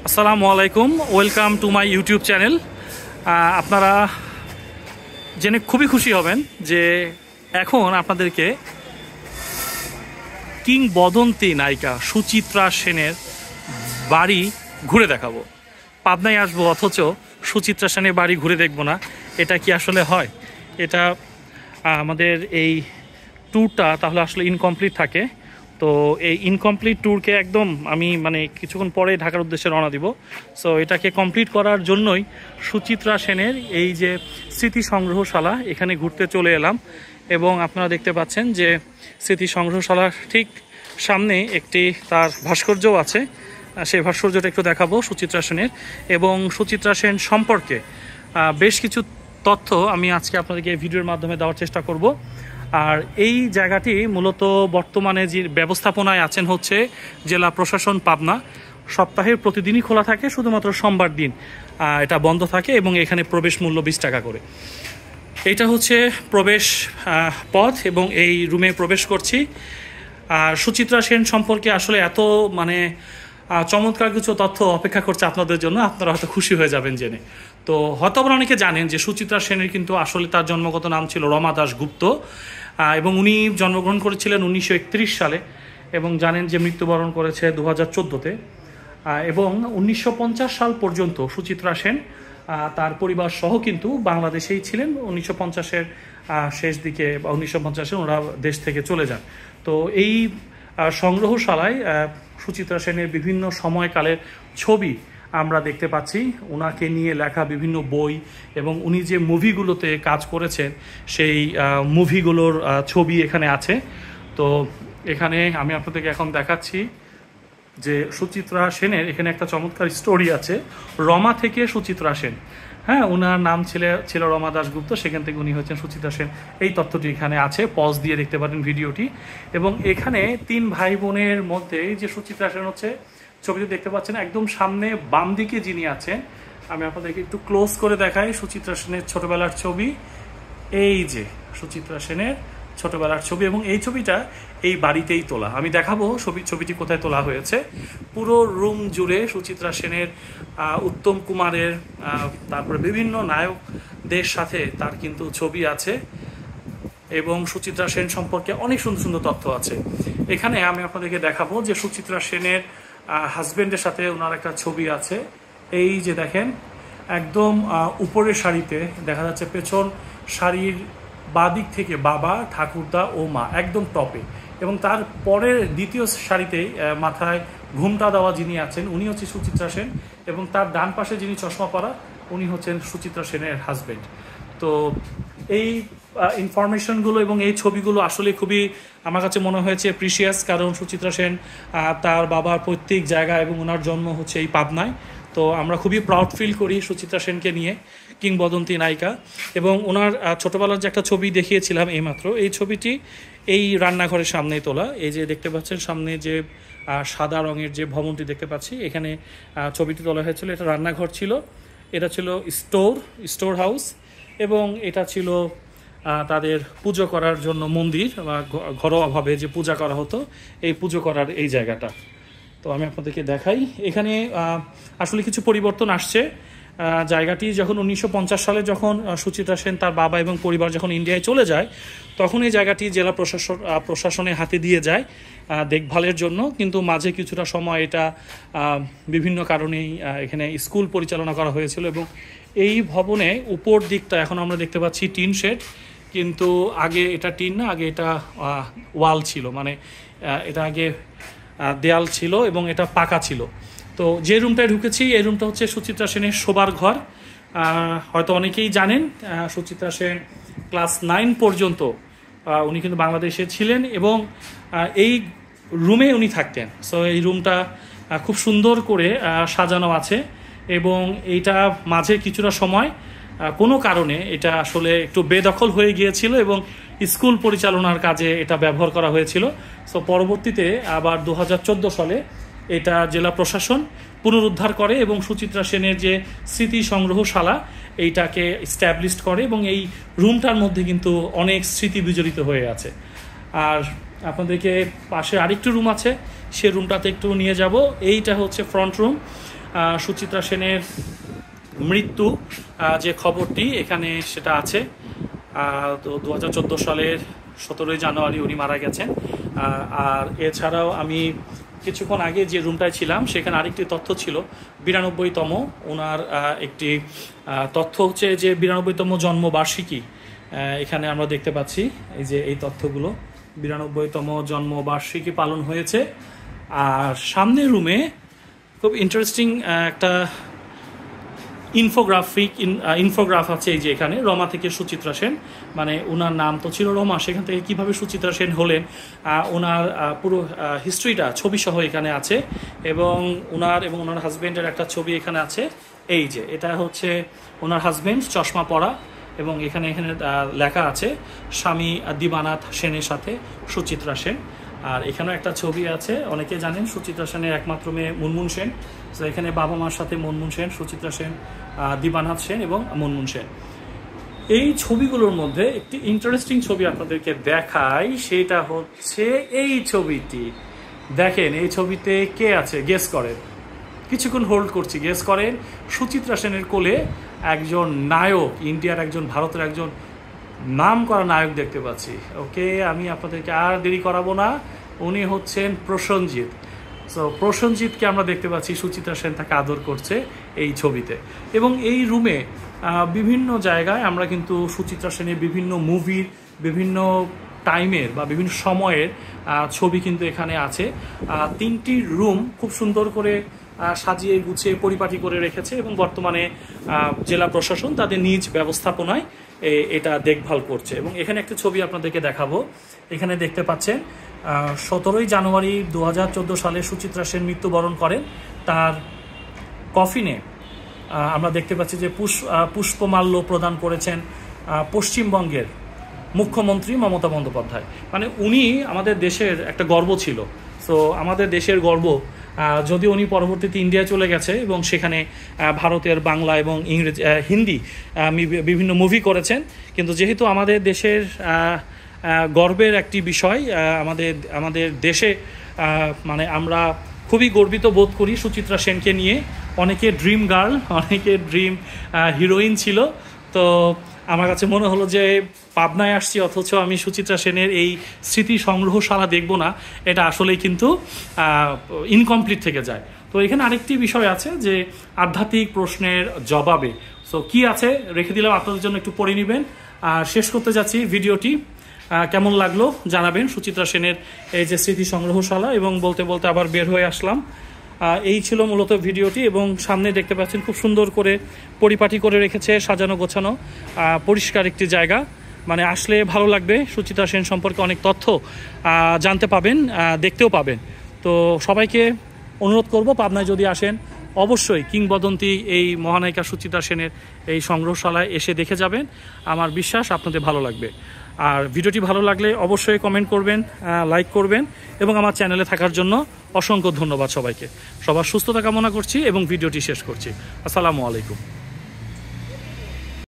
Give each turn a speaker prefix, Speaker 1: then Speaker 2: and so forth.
Speaker 1: আসসালামু আলাইকুম, welcome to my YouTube channel. আপনারা জেনে খুবই খুশি হবেন যে এখন আপনাদেরকে কিংবদন্তি নায়িকা সুচিত্রা সেনের বাড়ি ঘুরে দেখাবো। পাবনায় আসবো অথচ সুচিত্রা সেনের বাড়ি ঘুরে দেখবো না, এটা কি আসলে হয়? এটা আমাদের এই ট্যুরটা তাহলে আসলে ইনকমপ্লিট থাকে। তো এই ইনকমপ্লিট ট্যুরকে একদম আমি কিছুক্ষণ পরে ঢাকার উদ্দেশ্যে রওনা দিব। সো এটাকে কমপ্লিট করার জন্যই সুচিত্রা সেনের এই যে স্মৃতি সংগ্রহশালা এখানে ঘুরতে চলে এলাম। এবং আপনারা দেখতে পাচ্ছেন যে স্মৃতি সংগ্রহশালার ঠিক সামনে একটি তার ভাস্কর্যও আছে, সেই ভাস্কর্যটা একটু দেখাবো সুচিত্রা সেনের। এবং সুচিত্রা সেন সম্পর্কে বেশ কিছু তথ্য আমি আজকে আপনাদেরকে এই ভিডিওর মাধ্যমে দেওয়ার চেষ্টা করব। আর এই জায়গাটি মূলত বর্তমানে যে ব্যবস্থাপনায় আছেন হচ্ছে জেলা প্রশাসন পাবনা। সপ্তাহের প্রতিদিনই খোলা থাকে, শুধুমাত্র সোমবার দিন এটা বন্ধ থাকে এবং এখানে প্রবেশ মূল্য 20 টাকা করে। এইটা হচ্ছে প্রবেশ পথ এবং এই রুমে প্রবেশ করছি। আর সুচিত্রা সেন সম্পর্কে আসলে এত চমৎকার কিছু তথ্য অপেক্ষা করছে আপনাদের জন্য, আপনারা হয়তো খুশি হয়ে যাবেন জেনে। তো হয়তো আপনারা অনেকে জানেন যে সুচিত্রা সেনের কিন্তু আসলে তার জন্মগত নাম ছিল রমা দাশগুপ্ত এবং উনি জন্মগ্রহণ করেছিলেন 1931 সালে এবং জানেন যে মৃত্যুবরণ করেছে 2014-তে। এবং 1950 সাল পর্যন্ত সুচিত্রা সেন তার পরিবার সহ কিন্তু বাংলাদেশেই ছিলেন। 1950-এর শেষ দিকে বা 1950-এ ওরা দেশ থেকে চলে যান। তো এই সংগ্রহশালায় সুচিত্রা সেনের বিভিন্ন সময়কালের ছবি আমরা দেখতে পাচ্ছি, ওনাকে নিয়ে লেখা বিভিন্ন বই এবং উনি যে মুভিগুলোতে কাজ করেছেন সেই মুভিগুলোর ছবি এখানে আছে। তো এখানে আমি আপনাদেরকে এখন দেখাচ্ছি যে সুচিত্রা সেনের এখানে একটা চমৎকার স্টোরি আছে, রমা থেকে সুচিত্রা সেন। হ্যাঁ, ওনার নাম ছিল রমা দাশগুপ্ত, সেখান থেকে উনি হচ্ছেন সুচিত্রা সেন। এই তথ্যটি এখানে আছে, পজ দিয়ে দেখতে পারেন ভিডিওটি। এবং এখানে 3 ভাই বোনের মধ্যে যে সুচিত্রা সেন হচ্ছে, ছবিটি দেখতে পাচ্ছেন একদম সামনে বাম দিকে যিনি আছেন, আমি আপনাদেরকে একটু ক্লোজ করে দেখাই সুচিত্রা সেনের ছোটবেলার ছবি। এই যে সুচিত্রা সেনের ছোটবেলার ছবি এবং এই ছবিটা এই বাড়িতেই তোলা। আমি দেখাবো ছবিটি কোথায় তোলা হয়েছে। পুরো রুম জুড়ে সুচিত্রা সেনের, উত্তম কুমারের, তারপরে বিভিন্ন নায়কদের সাথে তার কিন্তু ছবি আছে এবং সুচিত্রা সেন সম্পর্কে অনেক সুন্দর সুন্দর তথ্য আছে। এখানে আমি আপনাদেরকে দেখাবো যে সুচিত্রা সেনের হাজবেন্ডের সাথে ওনার একটা ছবি আছে। এই যে দেখেন একদম উপরের সারিতে দেখা যাচ্ছে, পেছন সারির বাদিক থেকে বাবা, ঠাকুরদা ও মা একদম টপে, এবং তার পরের দ্বিতীয় সারিতে মাথায় ঘুমটা দেওয়া যিনি আছেন উনি হচ্ছে সুচিত্রা সেন এবং তার ডান পাশে যিনি চশমা পরা উনি হচ্ছেন সুচিত্রা সেনের হাজবেন্ড। তো এই ইনফরমেশনগুলো এবং এই ছবিগুলো আসলে খুবই আমার কাছে মনে হয়েছে প্রিশিয়াস, কারণ সুচিত্রা সেন তার বাবার পৈতৃক জায়গা এবং ওনার জন্ম হচ্ছে এই পাবনায়। তো আমরা খুবই প্রাউড ফিল করি সুচিত্রা সেনকে নিয়ে, কিংবদন্তি নায়িকা। এবং ওনার ছোটোবেলার যে একটা ছবি দেখিয়েছিলাম এইমাত্র, এই ছবিটি এই রান্নাঘরের সামনেই তোলা। এই যে দেখতে পাচ্ছেন সামনে যে সাদা রঙের যে ভবনটি দেখতে পাচ্ছি, এখানে ছবিটি তোলা হয়েছিল। এটা রান্নাঘর ছিল, এটা ছিল স্টোর হাউস এবং এটা ছিল তাদের পুজো করার জন্য মন্দির বা ঘরোয়াভাবে যে পূজা করা হতো, এই পুজো করার এই জায়গাটা। তো আমি আপনাদেরকে দেখাই, এখানে আসলে কিছু পরিবর্তন আসছে। জায়গাটি যখন 1950 সালে যখন সুচিত্রা সেন তার বাবা এবং পরিবার যখন ইন্ডিয়ায় চলে যায়, তখন এই জায়গাটি জেলা প্রশাসনের হাতে দিয়ে যায় দেখভালের জন্য। কিন্তু মাঝে কিছুটা সময় এটা বিভিন্ন কারণেই এখানে স্কুল পরিচালনা করা হয়েছিল এবং এই ভবনে উপর দিকটা এখন আমরা দেখতে পাচ্ছি টিন শেড, কিন্তু আগে এটা টিন না, আগে এটা ওয়াল ছিল, এটা আগে দেয়াল ছিল এবং এটা পাকা ছিল। তো যে রুমটায় ঢুকেছি এই রুমটা হচ্ছে সুচিত্রা সেনের শোবার ঘর। হয়তো অনেকেই জানেন সুচিত্রা সেন ক্লাস 9 পর্যন্ত উনি কিন্তু বাংলাদেশে ছিলেন এবং এই রুমে উনি থাকতেন। সো এই রুমটা খুব সুন্দর করে সাজানো আছে এবং এইটা মাঝে কিছুটা সময় কোনো কারণে এটা আসলে একটু বেদখল হয়ে গিয়েছিল এবং স্কুল পরিচালনার কাজে এটা ব্যবহার করা হয়েছিল। সো পরবর্তীতে আবার 2014 সালে এটা জেলা প্রশাসন পুনরুদ্ধার করে এবং সুচিত্রা সেনের যে স্মৃতি সংগ্রহশালা এইটাকে স্ট্যাবলিশড করে এবং এই রুমটার মধ্যে কিন্তু অনেক স্মৃতি বিজড়িত হয়ে আছে। আর আপনাদেরকে পাশে আরেকটি রুম আছে, সে রুমটাতে একটু নিয়ে যাব। এইটা হচ্ছে ফ্রন্ট রুম। সুচিত্রা সেনের মৃত্যু যে খবরটি এখানে সেটা আছে। তো 2014 সালের 17 জানুয়ারি উনি মারা গেছেন। আর এছাড়াও আমি কিছুক্ষণ আগে যে রুমটায় ছিলাম সেখানে আরেকটি তথ্য ছিল, 92তম ওনার একটি তথ্য হচ্ছে যে 92তম জন্মবার্ষিকী এখানে আমরা দেখতে পাচ্ছি। এই যে এই তথ্যগুলো, 92তম জন্মবার্ষিকী পালন হয়েছে। আর সামনের রুমে খুব ইন্টারেস্টিং একটা ইনফোগ্রাফ আছে। এই যে এখানে রমা থেকে সুচিত্রা সেন, মানে ওনার নাম তো ছিল রমা, সেখান থেকে কীভাবে সুচিত্রা সেন হলেন ওনার পুরো হিস্ট্রিটা ছবি সহ এখানে আছে। এবং ওনার হাজব্যান্ডের একটা ছবি এখানে আছে। এই যে এটা হচ্ছে ওনার হাজব্যান্ড, চশমা পরা, এবং এখানে লেখা আছে স্বামী দিবানাথ সেনের সাথে সুচিত্রা সেন। আর এখানেও একটা ছবি আছে, অনেকে জানেন সুচিত্রা সেনের একমাত্র মেয়ে মুনমুন সেন। তো এখানে বাবা মার সাথে মুনমুন সেন, সুচিত্রা সেন, দিবানাথ সেন এবং মুনমুন সেন। এই ছবিগুলোর মধ্যে একটি ইন্টারেস্টিং ছবি আপনাদেরকে দেখাই, সেটা হচ্ছে এই ছবিটি। দেখেন এই ছবিতে কে আছে, গেস করেন। কিছুক্ষণ হোল্ড করছি, গেস করেন। সুচিত্রা সেনের কোলে একজন নায়ক, ইন্ডিয়ার একজন, ভারতের একজন নাম করা নায়ক দেখতে পাচ্ছি। ওকে, আমি আপনাদেরকে আর দেরি করাবো না, উনি হচ্ছেন প্রসেনজিৎ। সো প্রসেনজিৎকে আমরা দেখতে পাচ্ছি, সুচিত্রা সেন তাকে আদর করছে এই ছবিতে। এবং এই রুমে বিভিন্ন জায়গায় আমরা কিন্তু সুচিত্রা সেনের বিভিন্ন মুভির, বিভিন্ন টাইমের বা বিভিন্ন সময়ের ছবি কিন্তু এখানে আছে। 3টি রুম খুব সুন্দর করে সাজিয়ে গুছিয়ে পরিপাটি করে রেখেছে এবং বর্তমানে জেলা প্রশাসন তাদের নিজ ব্যবস্থাপনায় এটা দেখভাল করছে। এবং এখানে একটা ছবি আপনাদেরকে দেখাবো। এখানে দেখতে পাচ্ছেন 17 জানুয়ারি 2014 সালে সুচিত্রা সেন মৃত্যুবরণ করেন। তার কফিনে আমরা দেখতে পাচ্ছি যে পুষ্পমাল্য প্রদান করেছেন পশ্চিমবঙ্গের মুখ্যমন্ত্রী মমতা বন্দ্যোপাধ্যায়। মানে উনি আমাদের দেশের একটা গর্ব ছিল। সো আমাদের দেশের গর্ব, যদিও উনি পরবর্তীতে ইন্ডিয়ায় চলে গেছে এবং সেখানে ভারতের বাংলা এবং ইংরেজি, হিন্দি বিভিন্ন মুভি করেছেন, কিন্তু যেহেতু আমাদের দেশের গর্বের একটি বিষয়, আমাদের দেশে মানে আমরা খুবই গর্বিত বোধ করি সুচিত্রা সেনকে নিয়ে। অনেকে ড্রিম গার্ল, অনেকে ড্রিম হিরোইন ছিল। তো আমার কাছে মনে হলো যে পাবনায় আসছি অথচ আমি সুচিত্রা সেনের এই স্মৃতি সংগ্রহশালা দেখব না, এটা আসলেই কিন্তু ইনকমপ্লিট থেকে যায়। তো এখানে আরেকটি বিষয় আছে যে আধ্যাত্মিক প্রশ্নের জবাবে। সো কি আছে রেখে দিলাম আপনাদের জন্য, একটু পড়ে নেবেন। আর শেষ করতে যাচ্ছি ভিডিওটি, কেমন লাগলো জানাবেন সুচিত্রা সেনের এই যে স্মৃতি সংগ্রহশালা। এবং বলতে বলতে আবার বের হয়ে আসলাম। এই ছিল মূলত ভিডিওটি। এবং সামনে দেখতে পাচ্ছেন খুব সুন্দর করে পরিপাটি করে রেখেছে, সাজানো গোছানো, পরিষ্কার একটি জায়গা। মানে আসলে ভালো লাগবে, সুচিত্রা সেন সম্পর্কে অনেক তথ্য জানতে পাবেন, দেখতেও পাবেন। তো সবাইকে অনুরোধ করব, পাবনায় যদি আসেন অবশ্যই কিংবদন্তি এই মহানায়িকা সুচিত্রা সেনের এই সংগ্রহশালায় এসে দেখে যাবেন। আমার বিশ্বাস আপনাদের ভালো লাগবে। আর ভিডিওটি ভালো লাগলে অবশ্যই কমেন্ট করবেন, লাইক করবেন এবং আমার চ্যানেলে থাকার জন্য অসংখ্য ধন্যবাদ সবাইকে। সবার সুস্থতা কামনা করছি এবং ভিডিওটি শেষ করছি। আসসালামু আলাইকুম।